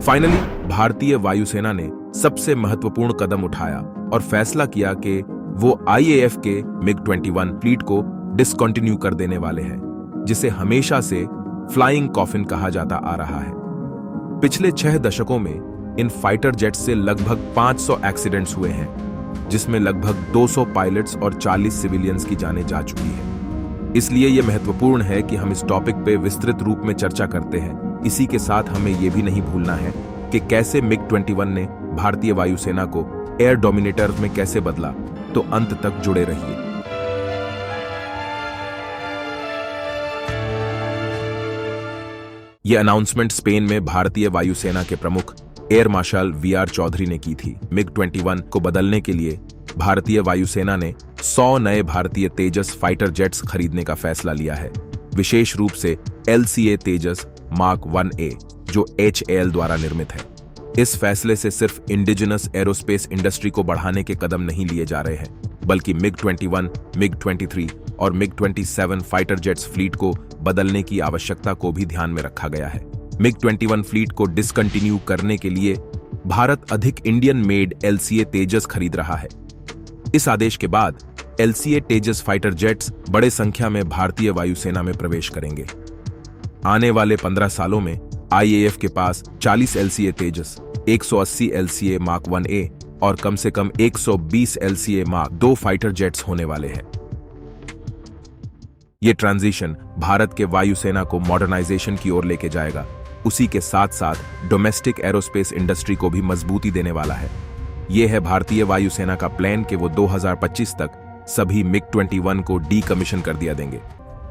Finally भारतीय वायुसेना ने सबसे महत्वपूर्ण कदम उठाया और फैसला किया कि वो आईएएफ के MiG-21 फ्लीट को डिसकंटिन्यू कर देने वाले हैं, जिसे हमेशा से फ्लाइंग कॉफिन कहा जाता आ रहा है। पिछले 6 दशकों में इन फाइटर जेट्स से लगभग 500 एक्सीडेंट्स हुए हैं, जिसमें लगभग 200 पायलट्स और 40 सिविलियंस की जानें जा चुकी हैं। इसलिए यह महत्वपूर्ण है कि हम इस टॉपिक पे विस्तृत रूप में चर्चा करते हैं। इसी के साथ हमें यह भी नहीं भूलना है कि कैसे MiG-21 ने भारतीय वायुसेना को एयर डोमिनेटर में कैसे बदला। तो अंत तक जुड़े रहिए। यह अनाउंसमेंट स्पेन में भारतीय वायुसेना के प्रमुख एयर मार्शल VR चौधरी ने की थी। MiG-21 को बदलने के लिए भारतीय वायुसेना ने 100 नए भारतीय तेजस फाइटर जेट्स खरीदने का फैसला लिया है, विशेष रूप से LCA तेजस मार्क 1A जो HAL द्वारा निर्मित है। इस फैसले से सिर्फ इंडिजिनस एरोस्पेस इंडस्ट्री को बढ़ाने के कदम नहीं लिए जा रहे हैं, बल्कि MiG-21, MiG-23 और MiG-27 फाइटर जेट्स फ्लीट को बदलने की आवश्यकता को भी ध्यान में रखा गया है। MiG-21 फ्लीट को डिसकंटिन्यू करने के लिए भारत अधिक इंडियन मेड LCA तेजस खरीद रहा है। इस आदेश के बाद LCA तेजस फाइटर जेट्स बड़े संख्या में भारतीय वायुसेना में प्रवेश करेंगे। आने वाले 15 सालों में IAF के पास 40 LCA तेजस, 180 LCA मार्क 1A और कम से कम 120 LCA मार्क 2 फाइटर जेट्स होने वाले हैं। ये ट्रांजिशन भारत के वायुसेना को मॉडर्नाइजेशन की ओर लेके जाएगा। उसी के साथ साथ डोमेस्टिक एरोस्पेस इंडस्ट्री को भी मजबूती देने वाला है। यह है भारतीय वायुसेना का प्लान कि वो 2025 तक सभी MiG-21 को डीकमीशन कर दिया देंगे।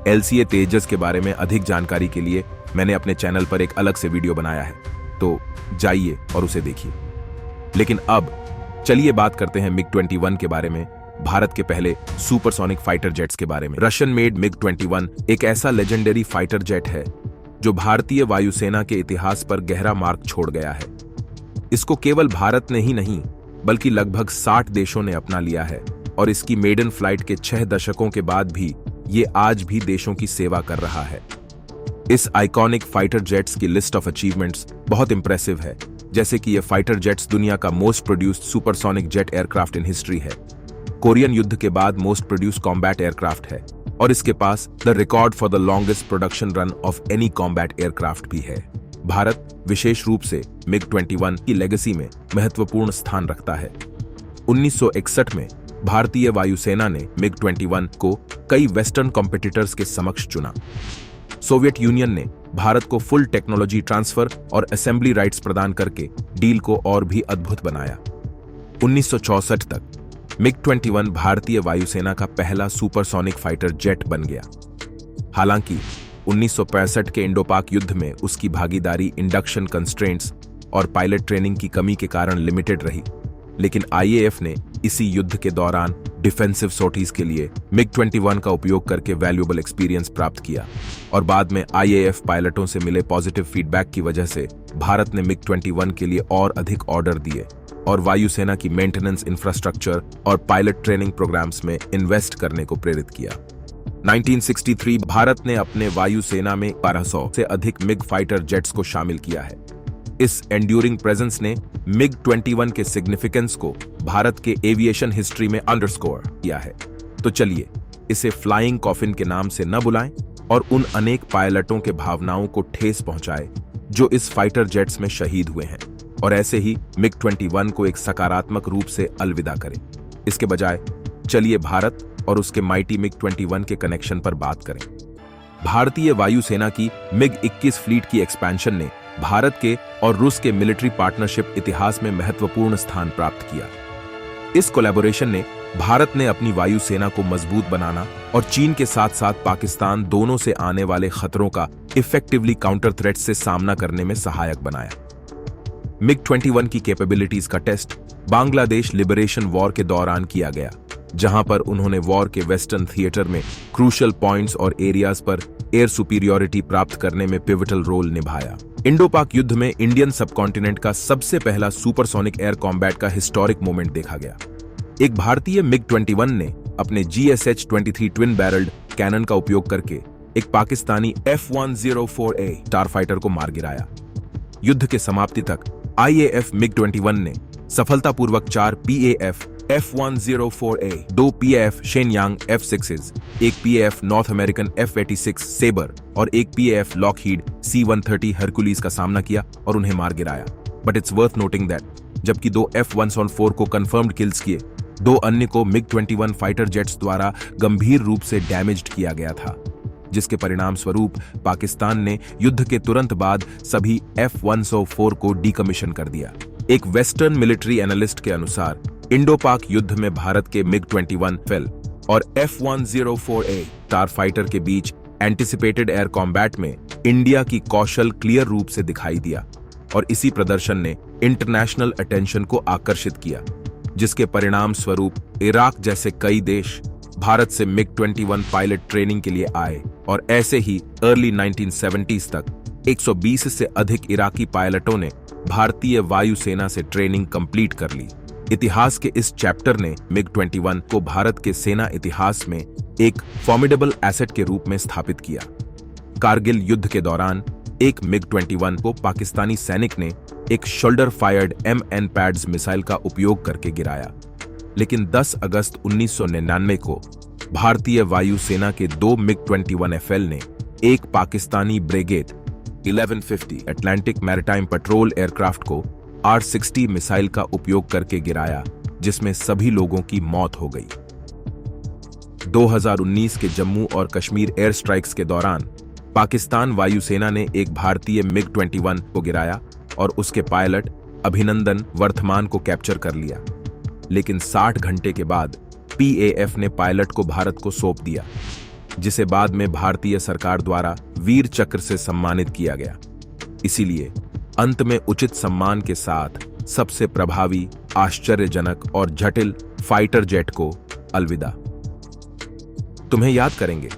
LCA तेजस के बारे में अधिक जानकारी के लिए मैंने अपने चैनल पर एक अलग से वीडियो बनाया है, तो जाइए और उसे देखिए। लेकिन अब चलिए बात करते हैं MiG-21 के बारे में, भारत के पहले सुपरसोनिक फाइटर जेट्स के बारे में। रशियन मेड MiG-21 एक ऐसा लेजेंडरी फाइटर जेट है जो भारतीय वायुसेना के इतिहास पर गहरा मार्क छोड़ गया है। इसको केवल भारत ने ही नहीं बल्कि लगभग 60 देशों ने अपना लिया है और इसकी मेडन फ्लाइट के 6 दशकों के बाद भी ये आज भी देशों की सेवा कर रहा है। इस आइकॉनिक फाइटर जेट्स की लिस्ट ऑफ अचीवमेंट्स बहुत इंप्रेसिव है, जैसे कि ये फाइटर जेट्स दुनिया का most produced supersonic jet aircraft in history है, कोरियन युद्ध के बाद मोस्ट प्रोड्यूस्ड कॉम्बैट एयरक्राफ्ट है और इसके पास the record for the longest production run of any combat aircraft भी है। भारत विशेष रूप से MiG-21 की लेगेसी में महत्वपूर्ण स्थान रखता है। 1961 में भारतीय वायुसेना ने MiG-21 को कई वेस्टर्न कॉम्पिटिटर्स के समक्ष चुना। सोवियत यूनियन ने भारत को फुल टेक्नोलॉजी ट्रांसफर और असेंबली राइट्स प्रदान करके डील को और भी अद्भुत बनाया। 1964 तक MiG-21 भारतीय वायुसेना का पहला सुपरसोनिक फाइटर जेट बन गया। हालांकि 1965 के इंडो-पाक युद्ध में उसकी भागीदारी इंडक्शन कंस्ट्रेंट्स और पायलट ट्रेनिंग की कमी के कारण लिमिटेड रही, लेकिन IAF ने इसी युद्ध के दौरान डिफेंसिव सॉर्टीज के लिए MiG-21 का उपयोग करके वैल्यूएबल एक्सपीरियंस प्राप्त किया और बाद में IAF पायलटों से मिले पॉजिटिव फीडबैक की वजह से भारत ने MiG-21 के लिए और अधिक ऑर्डर दिए और वायुसेना की मेंटेनेंस इंफ्रास्ट्रक्चर और पायलट ट्रेनिंग प्रोग्राम्स में इन्वेस्ट करने को प्रेरित किया। 1963 भारत ने अपने वायुसेना में 1200 से अधिक MiG फाइटर जेट्स को शामिल किया है। इस एंड्यूरिंग प्रेजेंस ने MiG-21 के सिग्निफिकेंस को भारत के एविएशन हिस्ट्री में अंडरस्कोर किया है। तो चलिए इसे फ्लाइंग कॉफिन के नाम से न बुलाएं और उन अनेक पायलटों के भावनाओं को ठेस पहुंचाए जो इस फाइटर जेट्स में शहीद हुए हैं, और ऐसे ही MiG-21 को एक सकारात्मक रूप से अलविदा करें। इसके बजाय चलिए भारत और उसके माइटी MiG-21 के कनेक्शन पर बात करें। भारतीय वायुसेना की MiG-21 फ्लीट की एक्सपेंशन ने भारत के और रूस के मिलिट्री पार्टनरशिप इतिहास में महत्वपूर्ण स्थान प्राप्त किया। इस कोलैबोरेशन ने भारत ने अपनी वायुसेना को मजबूत बनाना और चीन के साथ साथ पाकिस्तान दोनों से आने वाले खतरों का इफेक्टिवली काउंटर थ्रेट से सामना करने में सहायक बनाया। MiG-21 की कैपेबिलिटीज का टेस्ट बांग्लादेश लिबरेशन वॉर के दौरान किया गया, जहां पर उन्होंने वॉर के वेस्टर्न थिएटर में क्रूशियल पॉइंट्स और एरियाज पर एयर सुपीरियरिटी प्राप्त करने में पिवटल रोल निभाया। इंडो-पाक युद्ध में इंडियन सबकॉन्टिनेंट का सबसे पहला सुपरसोनिक एयर कॉम्बैट का हिस्टोरिक मोमेंट देखा गया। एक भारतीय MiG-21 ने अपने GSH-23 ट्विन बैरल्ड कैनन का उपयोग करके एक पाकिस्तानी F-104A स्टारफाइटर को मार गिराया। युद्ध के समाप्ति तक IAF MiG-21 ने सफलतापूर्वक 4 PAF F-104A, 2 PAF Shenyang F-6s, एक PAF north American F-86 sabre और एक PAF लॉकहीड C-130 हरकुलीज का सामना किया और उन्हें मार गिराया। But it's worth noting that जबकि 2 F-114 को कंफर्म्ड किल्स किए, 2 अन्य को MiG-21 फाइटर जेट्स द्वारा गंभीर रूप से डैमेज्ड किया गया था, जिसके परिणाम स्वरूप पाकिस्तान ने युद्ध के तुरंत बाद सभी F-104 को डीकमीशन कर दिया। एक वेस्टर्न मिलिट्री एनालिस्ट के अनुसार इंडो पाक युद्ध में भारत के MiG-21 फेल और F-104A स्टार फाइटर के बीच एंटिसिपेटेड एयर कॉम्बैट में इंडिया की कौशल क्लियर रूप से दिखाई दिया और इसी प्रदर्शन ने इंटरनेशनल अटेंशन को आकर्षित किया, जिसके परिणाम स्वरूप इराक जैसे कई देश भारत से MiG-21 पायलट ट्रेनिंग के लिए आए और ऐसे ही अर्ली 1970s तक 120 से अधिक इराकी पायलटों ने भारतीय वायुसेना से ट्रेनिंग कंप्लीट कर ली। इतिहास के इस चैप्टर ने MiG-21 को भारत के सेना इतिहास में एक फॉर्मिडेबल एसेट के रूप में स्थापित किया। कारगिल युद्ध के दौरान एक MiG-21 को पाकिस्तानी सैनिक ने एक shoulder fired MN pads missile का उपयोग करके गिराया, लेकिन 10 अगस्त 1999 को भारतीय वायुसेना के 2 MiG-21 FL ने एक Pakistani brigade 1150 Atlantic maritime petrol aircraft को R-60 मिसाइल का उपयोग करके गिराया, जिसमें सभी लोगों की मौत हो गई। 2019 के जम्मू और कश्मीर एयर स्ट्राइक्स के दौरान पाकिस्तान वायुसेना ने एक भारतीय MiG-21 को गिराया और उसके पायलट अभिनंदन वर्धमान को कैप्चर कर लिया, लेकिन 60 घंटे के बाद PAF ने पायलट को भारत को सौंप दिया, जिसे बाद में भारतीय सरकार द्वारा वीर चक्र से सम्मानित किया गया। इसीलिए अंत में उचित सम्मान के साथ सबसे प्रभावी, आश्चर्यजनक और जटिल फाइटर जेट को अलविदा। तुम्हें याद करेंगे।